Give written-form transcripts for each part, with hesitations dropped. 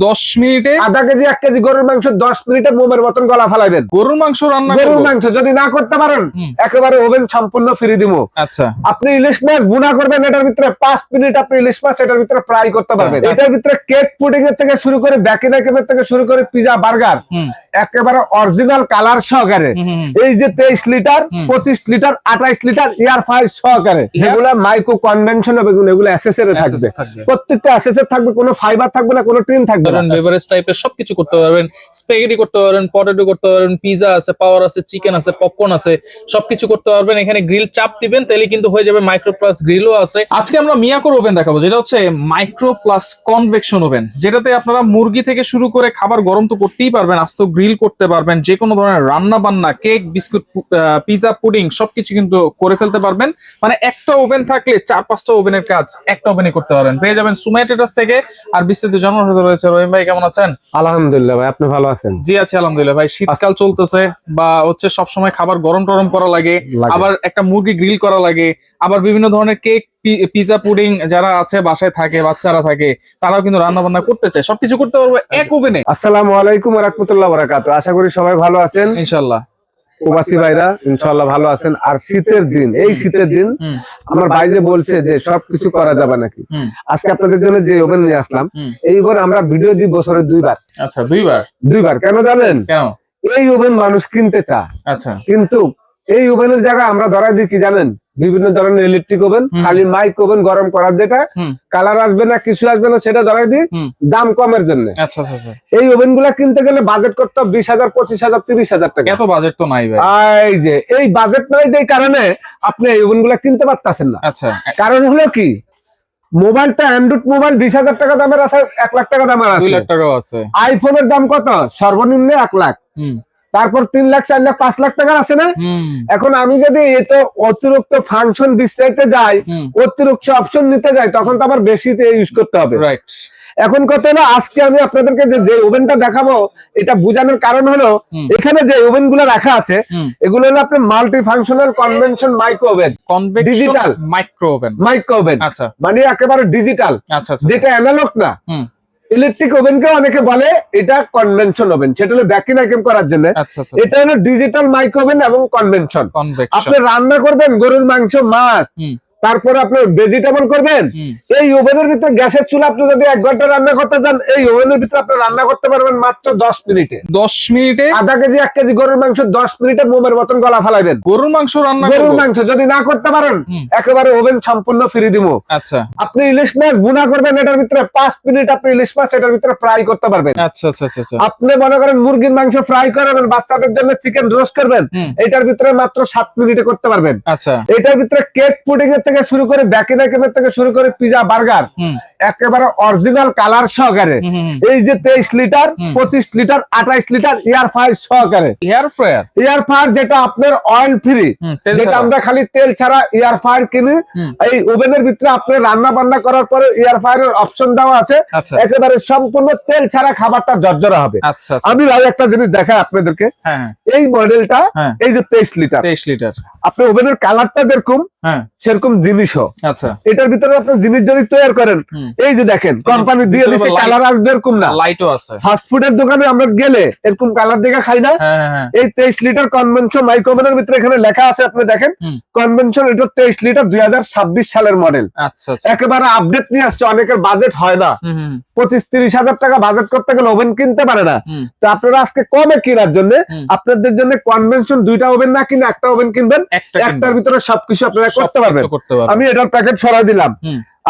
10 মিনিটে আধা KG 1 KG গরুর মাংস 10 মিনিটে মোমের মতন গলা ফেলাইবেন। গরুর মাংস রান্না গরুর করব? মাংস যদি না করতে পারেন একেবারে ওভেন সম্পূর্ণ ফ্রি দিব। আচ্ছা, আপনি ইলিশ মাছ ভুনা করবেন, এটার ভিতরে 5 মিনিট আপনি ইলিশ মাছ এটার ভিতরে ফ্রাই করতে পারবেন। এটার ভিতরে কেক পুডিং এর থেকে শুরু করে বেকিং আইটেমের থেকে শুরু করে পিজা বার্গার একেবারে অরিজিনাল কালার সহকারে। এই যে 23 litre 25 litre 28 litre air fryer সহকারে, এগুলো মাইক্রো কনভেনশন হবে, এগুলো অ্যাসেসরি থাকবে। প্রত্যেকটা অ্যাসেসরি থাকবে, কোনো ফাইবার থাকবে না, কোনো টিন থাকবে না। বেভারেজ টাইপের সবকিছু করতে পারবেন, স্প্যাগেটি করতে পারবেন, পটেটো করতে পারবেন, পিজা আছে, পাওয়ার আছে, চিকেন আছে, পপকর্ন আছে, সবকিছু করতে পারবেন। এখানে গ্রিল চাপ দিবেন তাহলে কিন্তু হয়ে যাবে। মাইক্রো প্লাস গ্রিলও আছে। আজকে আমরা মিয়াকোর ওভেন দেখাবো, যেটা হচ্ছে মাইক্রো প্লাস কনভেকশন ওভেন, যেটাতে আপনারা মুরগি থেকে শুরু করে খাবার গরম তো করতেই পারবেন, আস্ত গ্রিল করতে পারবেন, যে কোনো ধরনের রান্না বান্না, কেক, বিস্কুট, পিজা, পুডিং সবকিছু কিন্তু করে ফেলতে পারবেন। মানে একটা ওভেন থাকলে 4-5টা ওভেনের কাজ একটা ওভেনে করতে পারবেন। পেয়ে যাবেন সুমাইয়া ট্রেডার্স থেকে। আর বিস্তারিত জানার সাথে রয়েছে রহিম ভাই। কেমন আছেন? আলহামদুলিল্লাহ ভাই, আপনি ভালো আছেন? জি আছি আলহামদুলিল্লাহ ভাই। শীতকাল চলতেছে, বা হচ্ছে সবসময় খাবার গরম টরম করা লাগে, আবার একটা মুরগি গ্রিল করা লাগে, আবার বিভিন্ন ধরনের কেক, পিজা, পুডিং যারা আছে বাসায় থাকে, বাচ্চারা থাকে, তারাও কিন্তু রান্না বান্না করতে চায়, সবকিছু করতে পারবো এক ওভেনে। আসসালামু আলাইকুম ওয়া রাহমাতুল্লাহি ওয়া বারাকাতুহু। আশা করি সবাই ভালো আছেন ইনশাআল্লাহ। প্রবাসী ভাইরা ইনশাআল্লাহ ভালো আছেন। আর শীতের দিন, এই শীতের দিন আমার ভাই যে বলছে যে সবকিছু করা যাবে নাকি, আজকে আপনাদের জন্য যে ওভেন নিয়ে আসলাম, এই ওভেন আমরা ভিডিও দিই বছরে 2 বার। আচ্ছা, 2 বার? কেন জানেন? কেন? এই ওভেন মানুষ কিনতে চায়। আচ্ছা, কিন্তু এই ওভেনের জায়গায় আমরা ধরাই দিই কি জানেন, বিভিন্ন ধরনের ইলেকট্রিক ওভেন, খালি মাইক ওভেন গরম করার, যেটা কালার আসবে না, কিছু আসবে না, সেটা ধরাই দিই দাম কমের জন্য। আচ্ছা আচ্ছা। এই ওভেন গুলা কিনতে গেলে বাজেট করতে 20,000, 25,000, 30,000 টাকা। এত বাজেট তো নাই ভাই। এই যে এই বাজেট নাই, যে কারণে আপনি এই ওভেন গুলা কিনতে পারতেছেন না। আচ্ছা, কারণ হলো কি, মোবাইলটা অ্যান্ড্রয়েড মোবাইল 20,000 টাকা দামের আছে, 1 লাখ টাকা দামের আছে, 2 লাখ টাকাও আছে। আইফোনের দাম কত? সর্বনিম্ন 1 লাখ, তারপর 3 লাখ, 4 লাখ, 5 লাখ টাকা আছে না। এখন আমি যদি এতো অতিরিক্ত ফাংশন বিস্তারিতে যাই, অতিরিক্ত অপশন নিতে যাই, তখন তো আবার বেশিতে ইউজ করতে হবে। রাইট। এখন কথা হলো, আজকে আমি আপনাদেরকে যে ওভেনটা দেখাবো, এটা বোঝানোর কারণ হলো, এখানে যে ওভেন গুলো রাখা আছে এগুলো হলো আপনার multi functional convention micro oven, digital micro oven. আচ্ছা, মানে একেবারে ডিজিটাল, আচ্ছা, যেটা অ্যানালগ না। ইলেকট্রিক ওভেনকে অনেকে বলে এটা কনভেনশন ওভেন, সেটা হলো বেকিং আইটেম করার জন্য। এটা হলো ডিজিটাল মাইক্রো ওভেন এবং কনভেনশন। আপনি রান্না করবেন গরুর মাংস, মাছ, তারপরে আপনি ভেজিটেবল করবেন, এই ওভেনের ভিতরে গ্যাসের চুলা আপনি যদি 1 ঘন্টা রান্না করতে চান, এই ওভেনের ভিতরে আপনি রান্না করতে পারবেন মাত্র 10 মিনিটে। 10 মিনিটে আধা কেজি 1 কেজি গরুর মাংস 10 মিনিটে মোমের মতন গলা ফেলাইবেন। গরুর মাংস রান্না করব? গরুর মাংস যদি না করতে পারেন একেবারে ওভেন সম্পূর্ণ ফ্রি দিব। আচ্ছা। আপনি ইলিশ মাছ ভুনা করবেন, এটার ভিতরে 5 মিনিট আপনি ইলিশ মাছ এটার ভিতরে ফ্রাই করতে পারবেন। আচ্ছা আচ্ছা আচ্ছা। আপনি মনে করেন মুরগির মাংস ফ্রাই করবেন, বাচ্চাদের জন্য চিকেন রোস্ট করবেন, এটার ভিতরে মাত্র 7 মিনিটে করতে পারবেন। আচ্ছা। এটার ভিতরে কেক পুডিং এর থেকে শুরু করে বেকিং আইটেমের থেকে শুরু করে পিজা বার্গার একেবারে অরিজিনাল কালার সহকারে। এই যে 23 litre 25 litre 28 litre air fryer সহকারে। এয়ার ফ্রায়ার যেটা আপনার অয়েল ফ্রি, যেটা আমরা খালি তেল ছাড়া এয়ার ফ্রায়ার কিনি। এই ওভেনের ভিতরে আপনি রান্না বান্না করার পরে এয়ার ফ্রায়ারের অপশন দেওয়া আছে, একেবারে সম্পূর্ণ তেল ছাড়া খাবারটা ঝরঝরা হবে। আমি ভাই একটা জিনিস দেখাই আপনাদেরকে, এই মডেলটা, এই যে 23 লিটার আপনি ওভেনের কালারটা যেরকম সেরকম জিনিসও। আচ্ছা। এটার ভিতরে আপনি জিনিস যদি তৈরি করেন, এই যে দেখেন কোম্পানি দিয়ে দিয়েছে, কালার আসবে এরকম না, লাইটও আছে। ফাস্ট ফুডের দোকানে আমরা গেলে এরকম কালার দেখে খাই না। এই 23 লিটার কনভেনশন মাইক্রোওভেনের ভিতরে এখানে লেখা আছে, আপনি দেখেন কনভেনশন, এটা 23 লিটার 2026 সালের মডেল। আচ্ছা। একেবারে আপডেট নিয়ে আসছে। অনেকের বাজেট হয় না, 25-30 হাজার টাকা বাজেট করতে গেলে ওভেন কিনতে পারে না। তো আপনারা আজকে কমে কেনার জন্য আপনাদের জন্য কনভেনশন 2টা ওভেন না কিনে একটা ওভেন কিনবেন, একটার ভিতরে সবকিছু আপনারা করতে পারবেন। আমি এটার প্যাকেট ছড়াই দিলাম।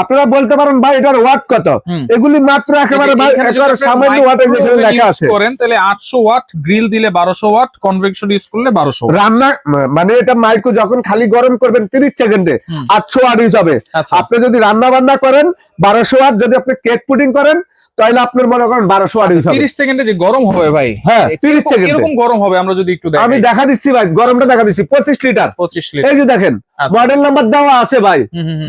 আপনারা বলতে পারেন ভাই এটার ওয়াট কত, এগুলি মাত্র একেবারে সামান্য ওয়াটে যেখানে লেখা আছে। করেন তাহলে 800 ওয়াট, গ্রিল দিলে 1200 ওয়াট, কনভেকশন ইউজ করলে 1200 রান্না, মানে এটা মাইক্রো যখন খালি গরম করবেন 30 সেকেন্ডে 800 ওয়াট ইউজ হবে। আপনি যদি রান্না বান্না করেন 1200 ওয়াট, যদি আপনি কেক পুডিং করেন তাহলে আপনার মনে করেন 1200 ওয়াট ইউজ হবে। 30 সেকেন্ডে যে গরম হবে ভাই, হ্যাঁ 30 সেকেন্ড এরকম গরম হবে। আমরা যদি একটু দেখাই, আমি দেখা দিচ্ছি ভাই, গরমটা দেখা দিচ্ছি। 25 লিটার, এই যে দেখেন মডেল নাম্বার দেওয়া আছে ভাই,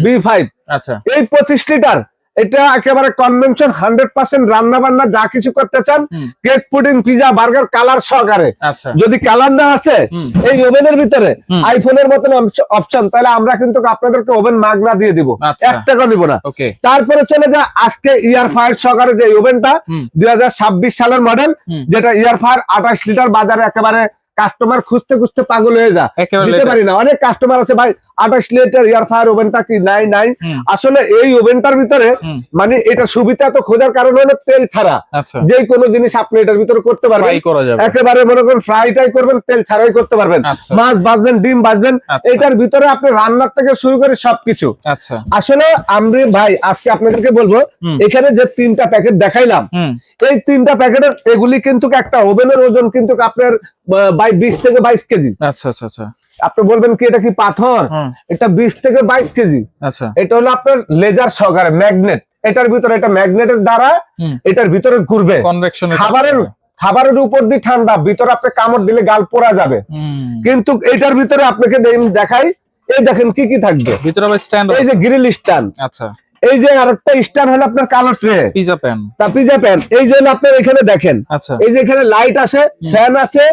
B5। আচ্ছা। এই 25 লিটার এটা একেবারে কনভেনশন 100% রান্না বান্না যা কিছু করতে চান, cake pudding pizza burger colour সহকারে। আচ্ছা, যদি কালার না আছে এই ওভেনের ভিতরে আইফোনের মতন অপশন, তাহলে আমরা কিন্তু আপনাদেরকে ওভেন মাগনা দিয়ে দিব, 1 টাকা নিব না। তারপরে চলে যায় আজকে ইয়ার ফায়ার সহকারে যে ওভেনটা 2026 সালের মডেল, যেটা ইয়ার ফায়ার 28 লিটার, বাজারে একেবারে কাস্টমার খুঁজতে খুঁজতে পাগল হয়ে যায়, দিতে পারি না। অনেক কাস্টমার আছে ভাই 28 লিটার ইয়ার ফায়ার ওভেনটা কি নাই। আসলে এই ওভেনটার ভিতরে মানে এটা সুবিধা তো খোঁজার কারণ হলো তেল ছাড়া যে কোনো জিনিস আপনি এটার ভিতরে করতে পারবেন, একেবারে মনে করেন ফ্রাইটাই করবেন, তেল ছাড়াই করতে পারবেন, মাছ ভাজবেন, ডিম ভাজবেন, এটার ভিতরে আপনি রান্নার থেকে শুরু করে সবকিছু। আসলে আমি ভাই আজকে আপনাদেরকে বলবো, এখানে যে 3টা প্যাকেট দেখাইলাম, এই 3টা প্যাকেটের এগুলি কিন্তু একটা ওভেনের ওজন কিন্তু আপনার 20 থেকে 22 কেজি। আচ্ছা। আপনি বলবেন কি এটা কি পাথর? এটা 20 থেকে 22 কেজি। আচ্ছা, এটা হলো আপনার লেজার সহকারে ম্যাগনেট, এটার ভিতরে এটা ম্যাগনেটের দ্বারা এটার ভিতরে ঘুরবে, খাবারের উপর দিয়ে ঠান্ডা, ভিতরে আপনি কামড় দিলে গাল পোড়া যাবে। কিন্তু এটার ভিতরে আপনাকে দেখাই, এই দেখেন কি কি থাকবে ভিতরে, এই যে গ্রিল স্ট্যান্ড, আচ্ছা, এই যে আরেকটা স্ট্যান্ড হলো আপনার কালো ট্রে, পিজা প্যান, এই জন্য আপনার এখানে দেখেন, এই যে এখানে লাইট আছে, ফ্যান আছে,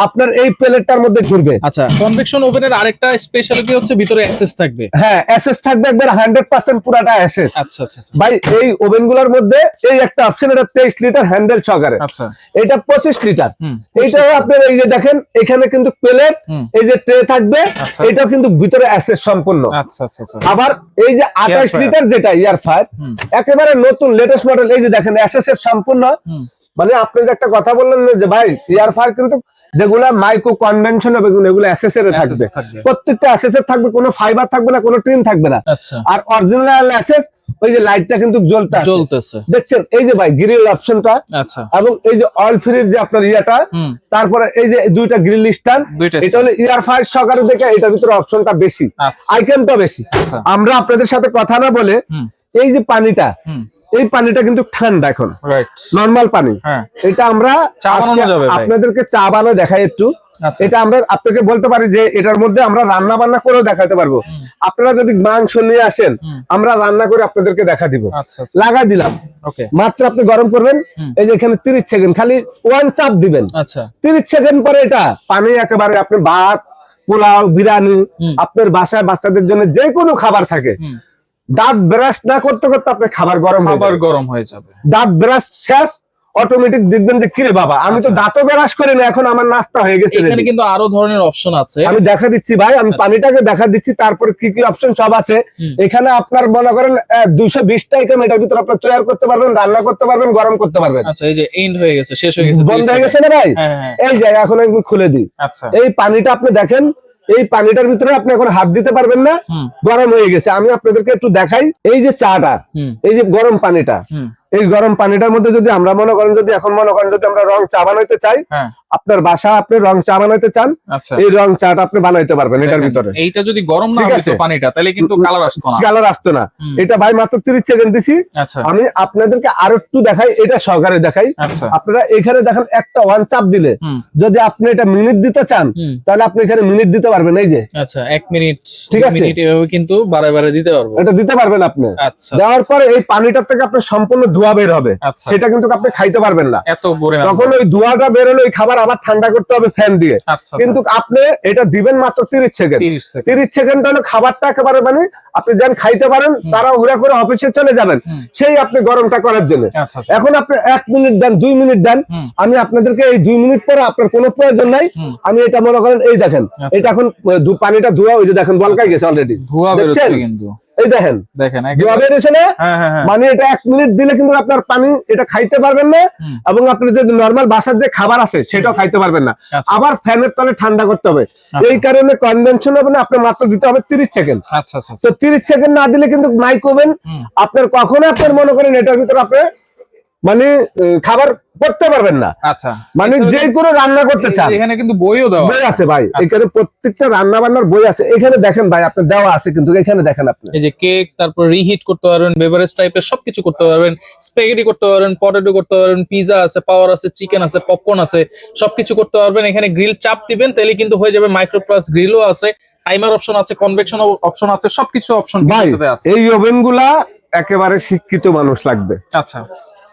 আপনার এই প্লেটটার মধ্যে ঘুরবে। আচ্ছা, কনভেকশন ওভেনের আরেকটা স্পেশালিটি হচ্ছে ভিতরে অ্যাক্সেস থাকবে। হ্যাঁ, অ্যাক্সেস থাকবে একবার 100% পুরাটা অ্যাক্সেস। আচ্ছা ভাই এই ওভেনগুলোর মধ্যে এই একটা অপশন, এটা 23 লিটার হ্যান্ডেল সহকারে। আচ্ছা, এটা 25 লিটার। এটা আপনার এই যে দেখেন এখানে কিন্তু প্লেট, এই যে ট্রে থাকবে, এটাও কিন্তু ভিতরে অ্যাক্সেস সম্পূর্ণ। আচ্ছা। আবার এই যে 28 লিটার যেটা ইয়ার ফায়ার, একেবারে নতুন লেটেস্ট মডেল, এই যে দেখেন অ্যাক্সেস এর সম্পূর্ণ। মানে আপনি যে একটা কথা বললেন যে ভাই ইয়ার ফায়ার কিন্তু যেগুলা মাইক্রো কনভেনশন হবে, এগুলো অ্যাসেসরে থাকবে, প্রত্যেকটা অ্যাসেসর থাকবে, কোনো ফাইবার থাকবে না, কোনো টিন থাকবে না। আর অরিজিনাল অ্যাসেস, ওই যে লাইটটা কিন্তু জ্বলতেছে দেখছেন, এই যে ভাই গ্রিল অপশনটা, এবং এই যে অয়েল ফ্রির যে আপনার ইয়াটা, তারপরে এই যে 2টা গ্রিল স্ট্যান্ড, এটা হলো ইয়ার ফায়ার সহকারে দেখে এটার ভিতরে অপশনটা বেশি, আইটেমটা বেশি। আমরা আপনাদের সাথে কথা না বলে এই যে পানিটা, এই পানিটা কিন্তু ঠান্ডা, এখন নরমাল পানি, এটা আমরা আপনাদেরকে চা বানানো দেখাই একটু। এটা আমরা আপনাকে বলতে পারি যে এটার মধ্যে আমরা রান্না বান্না করেও দেখাতে পারবো। আপনারা যদি মাংস নিয়ে আসেন, আমরা রান্না করে আপনাদেরকে দেখা দিব। লাগা দিলাম, মাত্র আপনি গরম করবেন, এই যে এখানে 30 সেকেন্ড খালি 1 চাপ দিবেন, 30 সেকেন্ড পরে এটা পানি একেবারে আপনি ভাত, পোলাও, বিরিয়ানি, আপনার বাসায় বাচ্চাদের জন্য যে কোনো খাবার থাকে, দাঁত ব্রাশ না করতে করতে আপনার খাবার গরম হয়ে যাবে। দাঁত ব্রাশ শেষ, অটোমেটিক দেখবেন যে কিরে বাবা, আমি তো দাঁতও ব্রাশ করি না, এখন আমার নাস্তা হয়ে গেছে। এখানে কিন্তু আরো ধরনের অপশন আছে, আমি দেখা দিচ্ছি ভাই, আমি পানিটাকে দেখা দিচ্ছি, তারপর কি কি অপশন সব আছে এখানে। আপনার মনে করেন 220টা আইটেম এটার ভিতরে আপনি তৈরি করতে পারবেন, রান্না করতে পারবেন, গরম করতে পারবেন। আচ্ছা, এই যে এন্ড হয়ে গেছে, শেষ হয়ে গেছে, বন্ধ হয়ে গেছে না ভাই? এই যে এখন আমি খুলে দিই। আচ্ছা, এই পানিটা আপনি দেখেন, এই পানিটার ভিতরে আপনি এখন হাত দিতে পারবেন না, গরম হয়ে গেছে। আমি আপনাদেরকে একটু দেখাই, এই যে চাটা, এই যে গরম পানিটা, এই গরম পানিটার মধ্যে যদি আমরা মনে করেন, যদি এখন মনে করেন যদি আমরা রং চা বানাইতে চাই, আপনার বাসা আপনি রং চা বানাইতে চান, এই রং চাটা আপনি বানাইতে পারবেন এটার ভিতরে। এইটা যদি গরম না হতো পানিটা, তাহলে কিন্তু কালার আসতো না। এটা ভাই মাত্র 30 সেকেন্ড দিছি। আমি আপনাদেরকে আরো একটু দেখাই, এটা সহকারে দেখাই। আপনারা এখানে দেখেন একটা 1 চাপ দিলে, যদি আপনি এটা মিনিট দিতে চান, তাহলে আপনি এখানে মিনিট দিতে পারবেন। এই যে 1 মিনিট, ঠিক আছে, এভাবে কিন্তু বারে দিতে পারবো, এটা দিতে পারবেন আপনি। দেওয়ার পরে এই পানিটার থেকে আপনার সম্পূর্ণ ধোঁয়া বের হবে, সেটা কিন্তু আপনি খাইতে পারবেন না। তখন ওই ধোঁয়াটা বের হলে ওই খাবার আবার ঠান্ডা করতে হবে ফ্যান দিয়ে। কিন্তু আপনি এটা দিবেন মাত্র 30 সেকেন্ড। 30 সেকেন্ড হলো খাবারটা একেবারে মানে আপনি যেন খাইতে পারেন, তারা হুড়া করে অফিসে চলে যাবেন, সেই আপনি গরমটা করার জন্য। এখন আপনি 1 মিনিট দেন, 2 মিনিট দেন, আমি আপনাদেরকে এই 2 মিনিট পরে আপনার কোনো প্রয়োজন নাই, আমি এটা মনে করেন এই দেখেন, এটা এখন পানিটা ধোয়া, ওই যে দেখেন বলকাই গেছে অলরেডি, ধোয়া বেরোচ্ছে কিন্তু, এই দেখেন মানে এটা 1 মিনিট দিলে কিন্তু আপনার পানি এটা খাইতে পারবেন না, এবং আপনি যে নরমাল বাসার যে খাবার আছে সেটাও খাইতে পারবেন না। আবার ফ্যানের তলে ঠান্ডা করতে হবে, এই কারণে কনভেনশন হবে না, আপনার মাত্র দিতে হবে 30 সেকেন্ড। তো 30 সেকেন্ড না দিলে কিন্তু মাইক্রো ওভেন আপনার কখনো আপনার মনে করেন এটার ভিতরে আপনি মানে খাবার করতে পারবেন না। আচ্ছা, মানে যে কোনো রান্না করতে চান, এখানে কিন্তু বইও দেওয়া বই আছে ভাই, এখানে প্রত্যেকটা রান্না বান্নার বই আছে। এখানে দেখেন ভাই, আপনার দেওয়া আছে কিন্তু এখানে দেখেন আপনি এই যে কেক, তারপর রিহিট করতে পারবেন, বেভারেজ টাইপের সবকিছু করতে পারবেন, স্প্যাগেটি করতে পারবেন, পটেটো করতে পারবেন, পিজা আছে, পাওয়ার আছে, চিকেন আছে, পপকর্ন আছে, সবকিছু করতে পারবেন। এখানে গ্রিল চাপ দিবেন, তাহলে কিন্তু হয়ে যাবে। মাইক্রো প্লাস গ্রিলও আছে, টাইমার অপশন আছে, কনভেকশন অপশন আছে, সবকিছু অপশন ভাই। এই ওভেনগুলা একেবারে শিক্ষিত মানুষ লাগবে। আচ্ছা,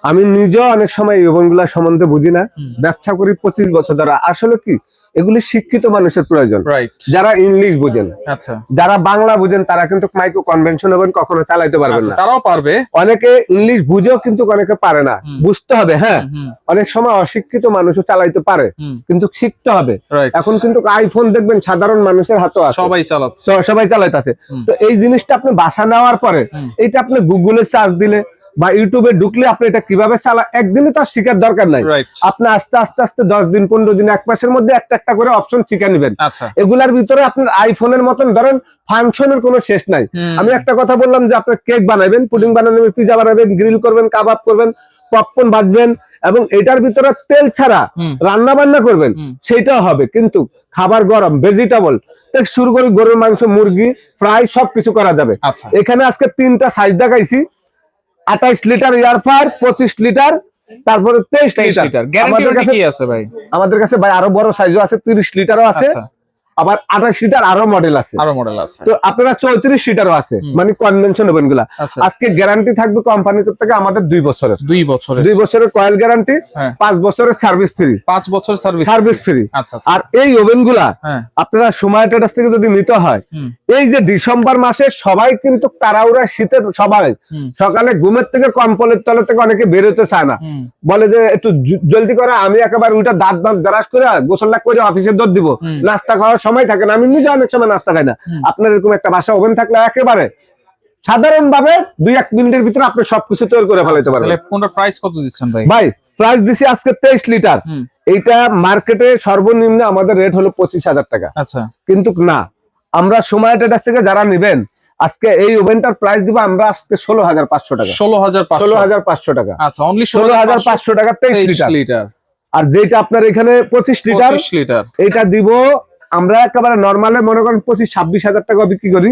আমি নিজেও অনেক সময় এই ওভেনগুলা সম্বন্ধে বুঝি না, ব্যবসা করি 25 বছর ধরে। আসলে কি এগুলি শিক্ষিত মানুষের প্রয়োজন, রাইট। যারা ইংলিশ বুঝেন, আচ্ছা, যারা বাংলা বুঝেন তারা কিন্তু মাইক্রো কনভেনশন ওভেন কখনো চালাইতে পারবেন না। তারাও পারবে, অনেকে ইংলিশ বুঝেও কিন্তু অনেকে পারে না, বুঝতে হবে। হ্যাঁ, অনেক সময় অশিক্ষিত মানুষও চালাইতে পারে, কিন্তু শিখতে হবে। এখন কিন্তু আইফোন দেখবেন সাধারণ মানুষের হাতেও আছে, সবাই চালাইতেছে। তো এই জিনিসটা আপনি বাসা নেওয়ার পরে এইটা আপনি গুগলে সার্চ দিলে বা ইউটিউবে ঢুকলে আপনি এটা কিভাবে চালা, একদিনে তো আর শিখার দরকার নাই। আপনি আস্তে আস্তে আস্তে 10 দিন 15 দিন 1 মাসের মধ্যে একটা একটা করে অপশন শিখে নেবেন। এগুলার ভিতরে আপনার আইফোনের মতন ধরেন ফাংশনের কোনো শেষ নাই। আমি একটা কথা বললাম যে আপনি কেক বানাবেন, পুডিং বানাবেন, পিজা বানাবেন, গ্রিল করবেন, কাবাব করবেন, পপকর্ন ভাজবেন, এবং এটার ভিতরে তেল ছাড়া রান্না বান্না করবেন, সেটাও হবে। কিন্তু খাবার গরম, ভেজিটেবল থেকে শুরু করে গরুর মাংস, মুরগি ফ্রাই সবকিছু করা যাবে। এখানে আজকে 3টা সাইজ দেখাইছি, 28 লিটার এয়ার ফায়ার, 25 লিটার, তারপরে 23 লিটার। আমাদের কাছে ভাই আরো বড় সাইজও আছে, 30 লিটারও আছে, আবার 28 লিটার আরো মডেল আছে। তো আপনারা 34 লিটারও আছে, মানে কনভেনশন ওভেন গুলা। আজকে গ্যারান্টি থাকবে কোম্পানি থেকে আমাদের 2 বছরের 2 বছরের কয়েল গ্যারান্টি, 5 বছরের সার্ভিস ফ্রি, 5 বছর সার্ভিস ফ্রি। আর এই ওভেন গুলা আপনারা সময় ট্রেডার্স থেকে যদি নিতে হয়, এই যে ডিসেম্বর মাসে সবাই কিন্তু তাড়াহুড়া, শীতের সবাই সকালে ঘুমের থেকে কম্বলের তলে থেকে অনেকে বেরোতে চায় না, বলে যে একটু জলদি করে, আমি একেবারে ওইটা দাঁত ব্রাশ করে গোসল করে অফিসে দৌড় দিব, নাস্তা খাওয়ার সময় থাকে না। আমি নিজে অনেক সময় নাস্তা খাই না। আপনার এরকম একটা বাসা ওভেন থাকলে একেবারে সাধারণ ভাবে 2-1 মিনিটের ভিতরে আপনি সবকিছু তৈরি করে ফেলাইতে পারবেন। প্রাইস কত দিচ্ছেন ভাই? ভাই প্রাইস দিছি আজকে 23 লিটার। এইটা মার্কেটে সর্বনিম্ন আমাদের রেট হলো 25,000 টাকা। আচ্ছা, কিন্তু না, আমরা সময় ট্রেডার্স থেকে যারা নেবেন আজকে এই ওভেনটার প্রাইস দিব আমরা আজকে 16,500 টাকা। 16,500 টাকা। আচ্ছা, অনলি 16,500 টাকা 23 লিটার। আর যেটা আপনার এখানে 25 লিটার, এটা দিব আমরা একেবারে নরমালে মনে করেন 25-26 টাকা বিক্রি করি,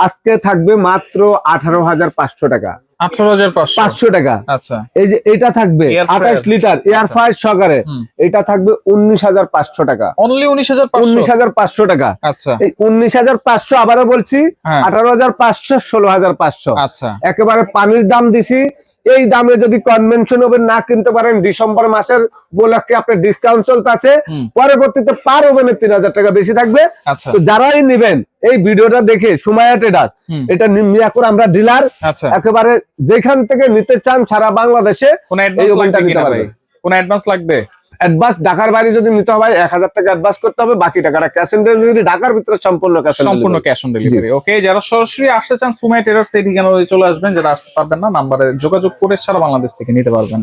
আজকে থাকবে মাত্র 18,500 টাকা। 18,500 টাকা। আচ্ছা, এই যে এটা থাকবে 28 লিটার এয়ার ফায়ার সহকারে, এটা থাকবে 19,500 টাকা। অনলি 19,500 টাকা। আচ্ছা, এই 19,500 আবারও বলছি, 18,500, 16,500। আচ্ছা, একেবারে পানির দাম দিছি। এই দামে যদি কনভেনশন ওভেন না কিনতে পারেন, ডিসেম্বর মাসের উপলক্ষে আপনার ডিসকাউন্ট চলতেছে, পরবর্তীতে পার ওভেনের 3,000 টাকা বেশি থাকবে। তো যারাই নেবেন এই ভিডিওটা দেখে সুমাইয়া ট্রেডার্স, এটা মিয়াকোর আমরা ডিলার, একেবারে যেখান থেকে নিতে চান সারা বাংলাদেশে এই ওভেনটা নিতে পারবেন। কোন অ্যাডভান্স লাগবে? অ্যাডভান্স ঢাকার বাইরে যদি নিতে হয় 1,000 টাকা অ্যাডভান্স করতে হবে, বাকি টাকাটা ক্যাশ অন ডেলিভারি। ঢাকার ভিতরে সম্পূর্ণ ক্যাশ অন ডেলিভারি। ওকে, যারা সরাসরি আসতে চান সুমাইয়া ট্রেডার্স এই ঠিকানায় চলে আসবেন, যারা আসতে পারবেন না নাম্বারে যোগাযোগ করে সারা বাংলাদেশ থেকে নিতে পারবেন।